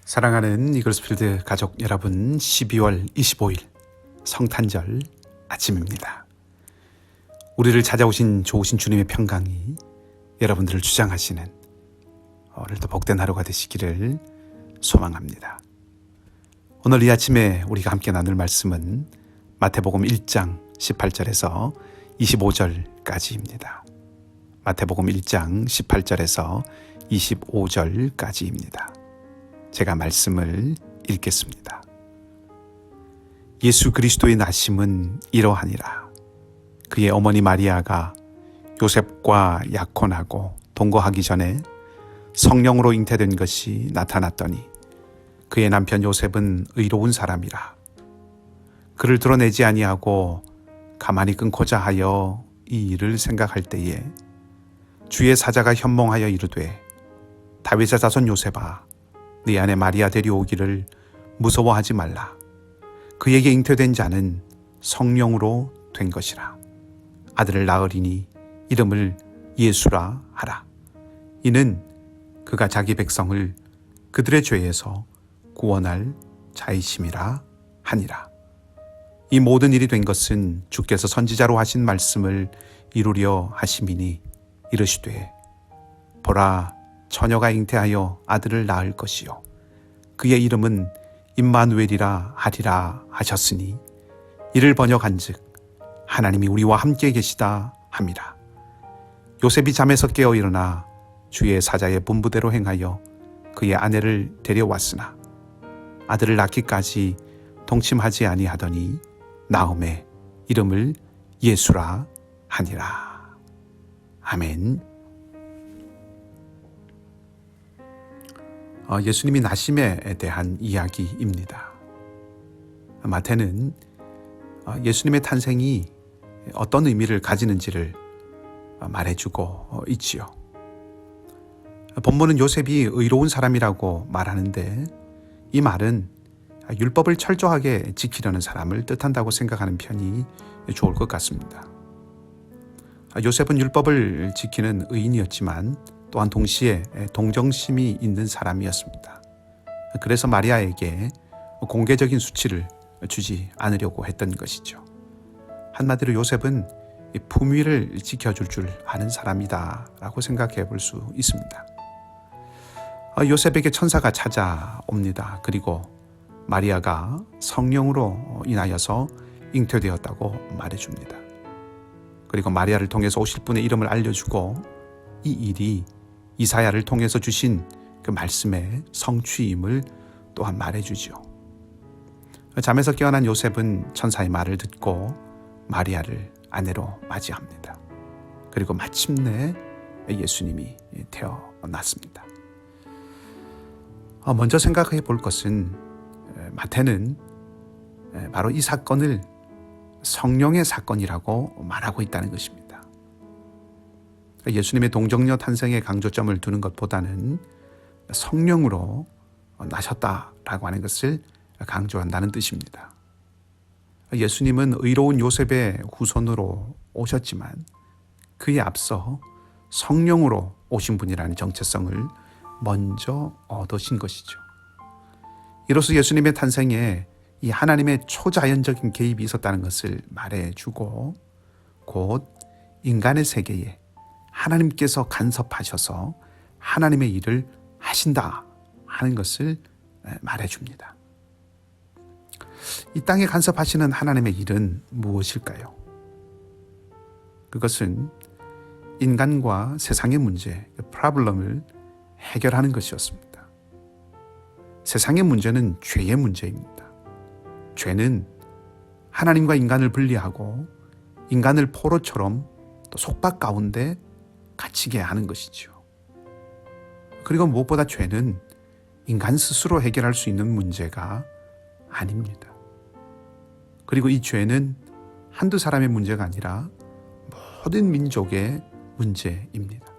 사랑하는 이글스필드 가족 여러분, 12월 25일 성탄절 아침입니다. 우리를 찾아오신 좋으신 주님의 평강이 여러분들을 주장하시는 오늘도 복된 하루가 되시기를 소망합니다. 오늘 이 아침에 우리가 함께 나눌 말씀은 마태복음 1장 18절에서 25절까지입니다. 마태복음 1장 18절에서 25절까지입니다. 제가 말씀을 읽겠습니다. 예수 그리스도의 나심은 이러하니라. 그의 어머니 마리아가 요셉과 약혼하고 동거하기 전에 성령으로 잉태된 것이 나타났더니 그의 남편 요셉은 의로운 사람이라. 그를 드러내지 아니하고 가만히 끊고자 하여 이 일을 생각할 때에 주의 사자가 현몽하여 이르되 다윗의 자손 요셉아, 네 아내 마리아 데려오기를 무서워하지 말라. 그에게 잉태된 자는 성령으로 된 것이라. 아들을 낳으리니 이름을 예수라 하라. 이는 그가 자기 백성을 그들의 죄에서 구원할 자이심이라 하니라. 이 모든 일이 된 것은 주께서 선지자로 하신 말씀을 이루려 하심이니 이르시되 보라, 처녀가 잉태하여 아들을 낳을 것이요 그의 이름은 임마누엘이라 하리라 하셨으니 이를 번역한즉 하나님이 우리와 함께 계시다 함이라. 요셉이 잠에서 깨어 일어나 주의 사자의 분부대로 행하여 그의 아내를 데려왔으나 아들을 낳기까지 동침하지 아니하더니 나음에 이름을 예수라 하니라. 아멘. 예수님이 나심에 대한 이야기입니다. 마태는 예수님의 탄생이 어떤 의미를 가지는지를 말해주고 있지요. 본문은 요셉이 의로운 사람이라고 말하는데 이 말은 율법을 철저하게 지키려는 사람을 뜻한다고 생각하는 편이 좋을 것 같습니다. 요셉은 율법을 지키는 의인이었지만 또한 동시에 동정심이 있는 사람이었습니다. 그래서 마리아에게 공개적인 수치를 주지 않으려고 했던 것이죠. 한마디로 요셉은 품위를 지켜줄 줄 아는 사람이다 라고 생각해 볼 수 있습니다. 요셉에게 천사가 찾아옵니다. 그리고 마리아가 성령으로 인하여서 잉태되었다고 말해줍니다. 그리고 마리아를 통해서 오실 분의 이름을 알려주고 이 일이 이사야를 통해서 주신 그 말씀의 성취임을 또한 말해주죠. 잠에서 깨어난 요셉은 천사의 말을 듣고 마리아를 아내로 맞이합니다. 그리고 마침내 예수님이 태어났습니다. 먼저 생각해 볼 것은 마태는 바로 이 사건을 성령의 사건이라고 말하고 있다는 것입니다. 예수님의 동정녀 탄생에 강조점을 두는 것보다는 성령으로 나셨다라고 하는 것을 강조한다는 뜻입니다. 예수님은 의로운 요셉의 후손으로 오셨지만 그에 앞서 성령으로 오신 분이라는 정체성을 먼저 얻으신 것이죠. 이로써 예수님의 탄생에 이 하나님의 초자연적인 개입이 있었다는 것을 말해주고 곧 인간의 세계에 하나님께서 간섭하셔서 하나님의 일을 하신다 하는 것을 말해줍니다. 이 땅에 간섭하시는 하나님의 일은 무엇일까요? 그것은 인간과 세상의 문제, 프로블럼을 해결하는 것이었습니다. 세상의 문제는 죄의 문제입니다. 죄는 하나님과 인간을 분리하고 인간을 포로처럼 또 속박 가운데 갇히게 하는 것이죠. 그리고 무엇보다 죄는 인간 스스로 해결할 수 있는 문제가 아닙니다. 그리고 이 죄는 한두 사람의 문제가 아니라 모든 민족의 문제입니다.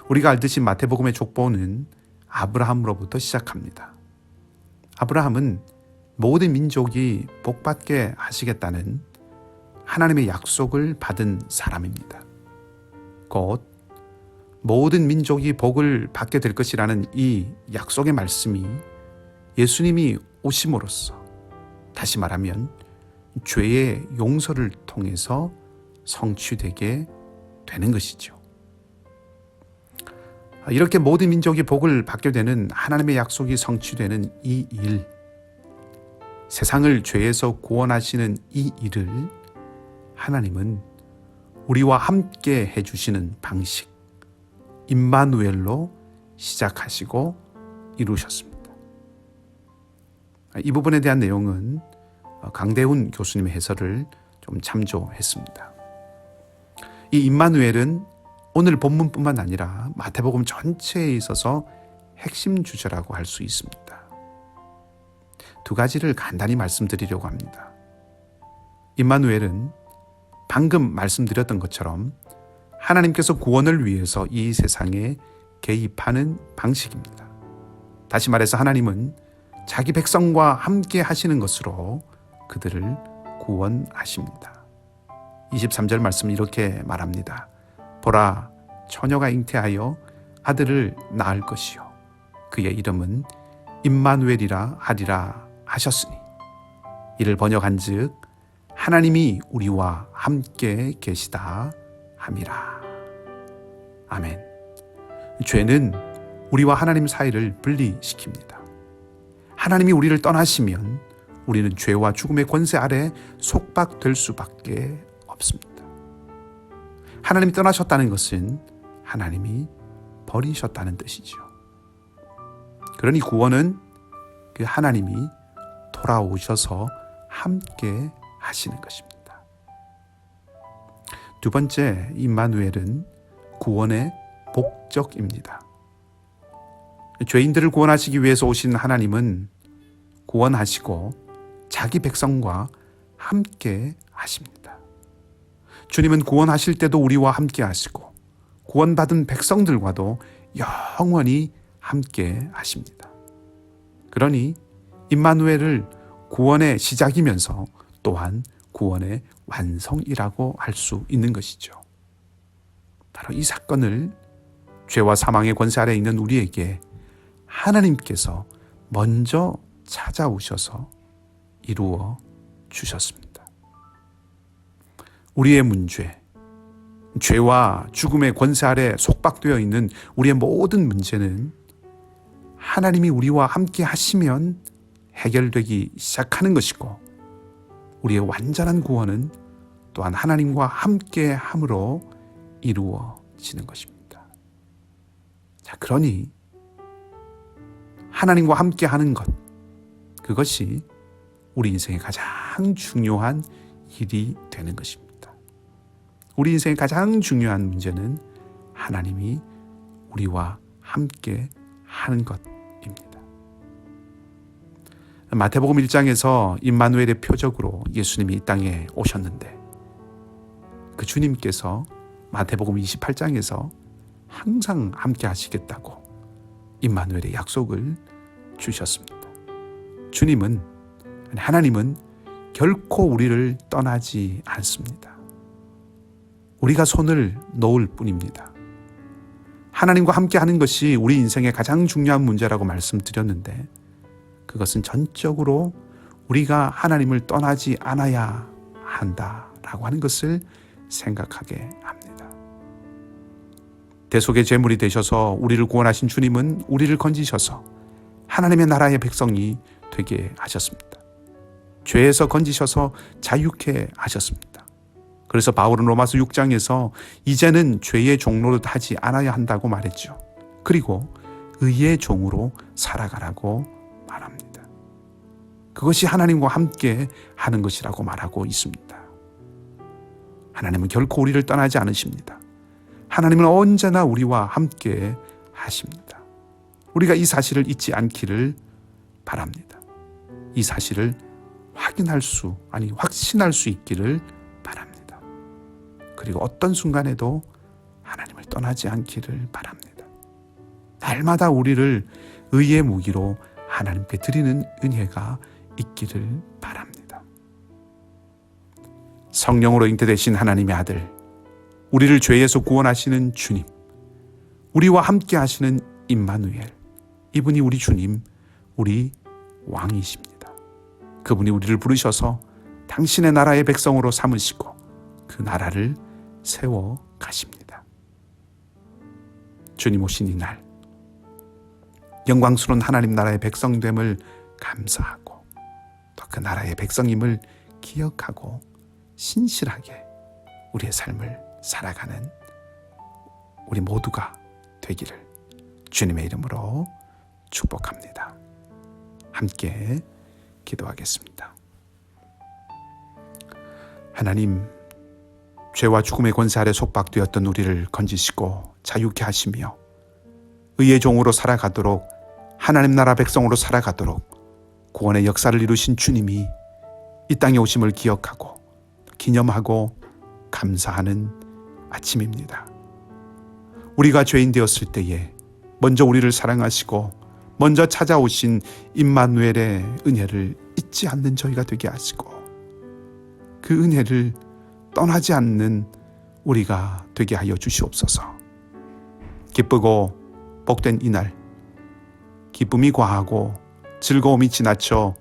우리가 알듯이 마태복음의 족보는 아브라함으로부터 시작합니다. 아브라함은 모든 민족이 복받게 하시겠다는 하나님의 약속을 받은 사람입니다. 곧 모든 민족이 복을 받게 될 것이라는 이 약속의 말씀이 예수님이 오심으로써, 다시 말하면 죄의 용서를 통해서 성취되게 되는 것이죠. 이렇게 모든 민족이 복을 받게 되는 하나님의 약속이 성취되는 이 일, 세상을 죄에서 구원하시는 이 일을 하나님은 우리와 함께 해주시는 방식, 임마누엘로 시작하시고 이루셨습니다. 이 부분에 대한 내용은 강대훈 교수님의 해설을 좀 참조했습니다. 이 임마누엘은 오늘 본문뿐만 아니라 마태복음 전체에 있어서 핵심 주제라고 할 수 있습니다. 두 가지를 간단히 말씀드리려고 합니다. 임마누엘은 방금 말씀드렸던 것처럼 하나님께서 구원을 위해서 이 세상에 개입하는 방식입니다. 다시 말해서 하나님은 자기 백성과 함께 하시는 것으로 그들을 구원하십니다. 23절 말씀 이렇게 말합니다. 보라, 처녀가 잉태하여 아들을 낳을 것이요 그의 이름은 임마누엘이라 하리라 하셨으니, 이를 번역한즉 하나님이 우리와 함께 계시다 함이라. 아멘. 죄는 우리와 하나님 사이를 분리시킵니다. 하나님이 우리를 떠나시면 우리는 죄와 죽음의 권세 아래 속박될 수밖에 없습니다. 하나님이 떠나셨다는 것은 하나님이 버리셨다는 뜻이죠. 그러니 구원은 그 하나님이 돌아오셔서 함께 하시는 것입니다. 두 번째, 임마누엘은 구원의 목적입니다. 죄인들을 구원하시기 위해서 오신 하나님은 구원하시고 자기 백성과 함께 하십니다. 주님은 구원하실 때도 우리와 함께 하시고 구원받은 백성들과도 영원히 함께 하십니다. 그러니 임마누엘을 구원의 시작이면서 또한 구원의 완성이라고 할 수 있는 것이죠. 바로 이 사건을 죄와 사망의 권세 아래 있는 우리에게 하나님께서 먼저 찾아오셔서 이루어 주셨습니다. 우리의 문제, 죄와 죽음의 권세 아래 속박되어 있는 우리의 모든 문제는 하나님이 우리와 함께 하시면 해결되기 시작하는 것이고, 우리의 완전한 구원은 또한 하나님과 함께 함으로 이루어지는 것입니다. 자, 그러니 하나님과 함께 하는 것, 그것이 우리 인생의 가장 중요한 일이 되는 것입니다. 우리 인생의 가장 중요한 문제는 하나님이 우리와 함께 하는 것입니다. 마태복음 1장에서 임마누엘의 표적으로 예수님이 이 땅에 오셨는데, 그 주님께서 마태복음 28장에서 항상 함께 하시겠다고 임마누엘의 약속을 주셨습니다. 주님은, 하나님은 결코 우리를 떠나지 않습니다. 우리가 손을 놓을 뿐입니다. 하나님과 함께 하는 것이 우리 인생의 가장 중요한 문제라고 말씀드렸는데, 그것은 전적으로 우리가 하나님을 떠나지 않아야 한다라고 하는 것을 생각하게 합니다. 대속의 제물이 되셔서 우리를 구원하신 주님은 우리를 건지셔서 하나님의 나라의 백성이 되게 하셨습니다. 죄에서 건지셔서 자유케 하셨습니다. 그래서 바울은 로마서 6장에서 이제는 죄의 종노릇 하지 않아야 한다고 말했죠. 그리고 의의 종으로 살아가라고 말합니다. 그것이 하나님과 함께 하는 것이라고 말하고 있습니다. 하나님은 결코 우리를 떠나지 않으십니다. 하나님은 언제나 우리와 함께 하십니다. 우리가 이 사실을 잊지 않기를 바랍니다. 이 사실을 확신할 수 있기를 바랍니다. 그리고 어떤 순간에도 하나님을 떠나지 않기를 바랍니다. 날마다 우리를 의의 무기로 하나님께 드리는 은혜가 있기를 바랍니다. 성령으로 잉태되신 하나님의 아들, 우리를 죄에서 구원하시는 주님, 우리와 함께 하시는 임마누엘, 이분이 우리 주님, 우리 왕이십니다. 그분이 우리를 부르셔서 당신의 나라의 백성으로 삼으시고 그 나라를 세워 가십니다. 주님 오신 이날, 영광스러운 하나님 나라의 백성됨을 감사하고 또 그 나라의 백성임을 기억하고 신실하게 우리의 삶을 살아가는 우리 모두가 되기를 주님의 이름으로 축복합니다. 함께 기도하겠습니다. 하나님, 죄와 죽음의 권세 아래 속박되었던 우리를 건지시고 자유케 하시며 의의 종으로 살아가도록, 하나님 나라 백성으로 살아가도록 구원의 역사를 이루신 주님이 이 땅에 오심을 기억하고 기념하고 감사하는 아침입니다. 우리가 죄인 되었을 때에 먼저 우리를 사랑하시고 먼저 찾아오신 임마누엘의 은혜를 잊지 않는 저희가 되게 하시고 그 은혜를 떠나지 않는 우리가 되게 하여 주시옵소서. 기쁘고 복된 이날, 기쁨이 과하고 즐거움이 지나쳐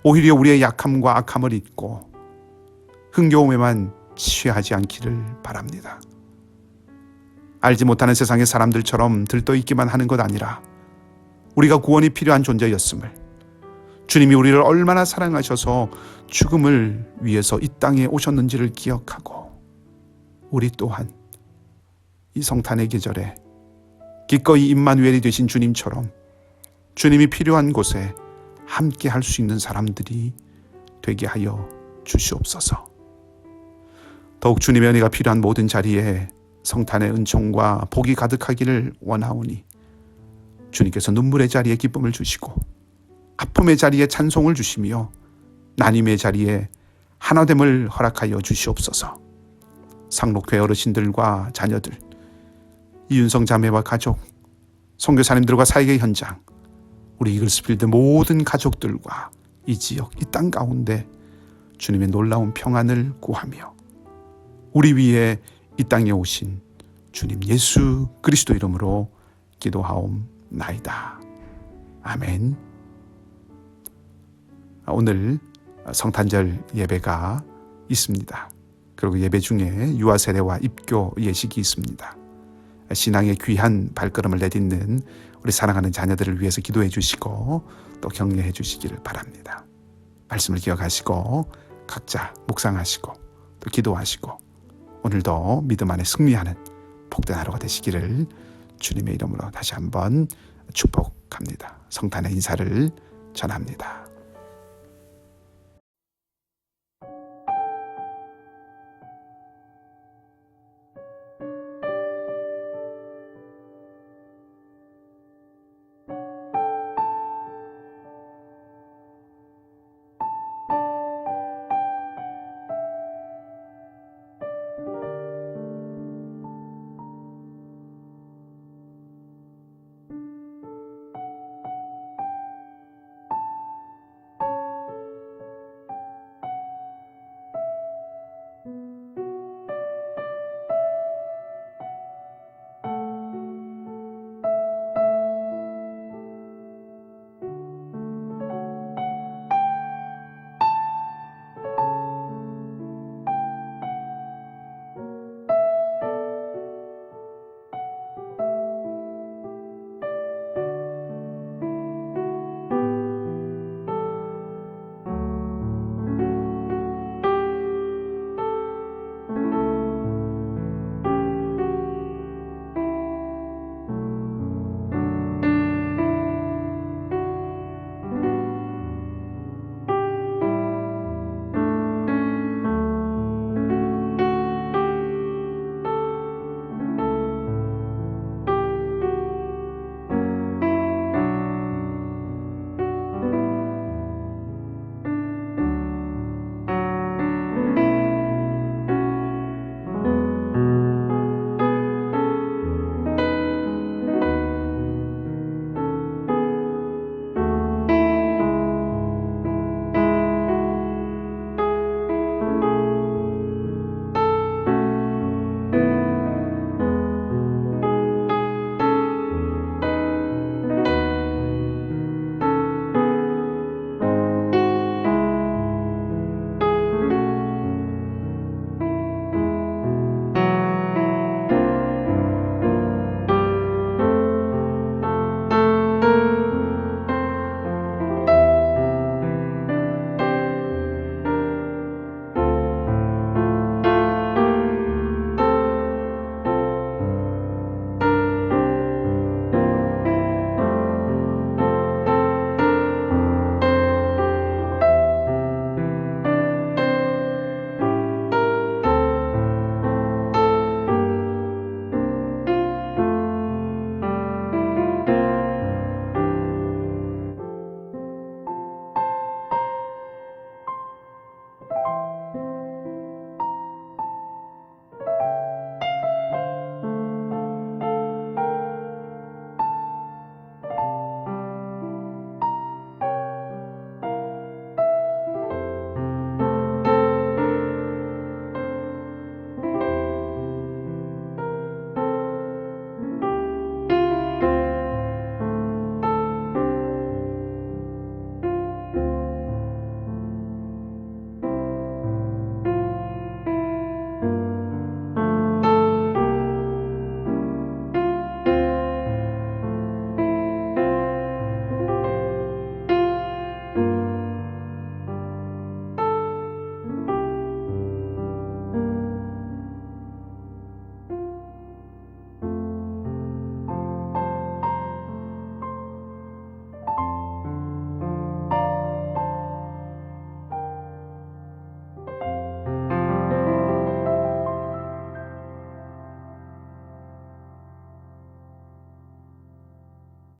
오히려 우리의 약함과 악함을 잊고 흥겨움에만 취하지 않기를 바랍니다. 알지 못하는 세상의 사람들처럼 들떠있기만 하는 것 아니라 우리가 구원이 필요한 존재였음을, 주님이 우리를 얼마나 사랑하셔서 죽음을 위해서 이 땅에 오셨는지를 기억하고 우리 또한 이 성탄의 계절에 기꺼이 임마누엘이 되신 주님처럼 주님이 필요한 곳에 함께 할 수 있는 사람들이 되게 하여 주시옵소서. 더욱 주님의 은혜가 필요한 모든 자리에 성탄의 은총과 복이 가득하기를 원하오니 주님께서 눈물의 자리에 기쁨을 주시고 아픔의 자리에 찬송을 주시며 나님의 자리에 하나됨을 허락하여 주시옵소서. 상록회 어르신들과 자녀들, 이윤성 자매와 가족, 선교사님들과 사역의 현장, 우리 이글스필드 모든 가족들과 이 지역, 이 땅 가운데 주님의 놀라운 평안을 구하며 우리 위에 이 땅에 오신 주님 예수 그리스도 이름으로 기도하옵나이다. 아멘. 오늘 성탄절 예배가 있습니다. 그리고 예배 중에 유아 세례와 입교 예식이 있습니다. 신앙의 귀한 발걸음을 내딛는 우리 사랑하는 자녀들을 위해서 기도해 주시고 또 격려해 주시기를 바랍니다. 말씀을 기억하시고 각자 묵상하시고 또 기도하시고 오늘도 믿음 안에 승리하는 복된 하루가 되시기를 주님의 이름으로 다시 한번 축복합니다. 성탄의 인사를 전합니다.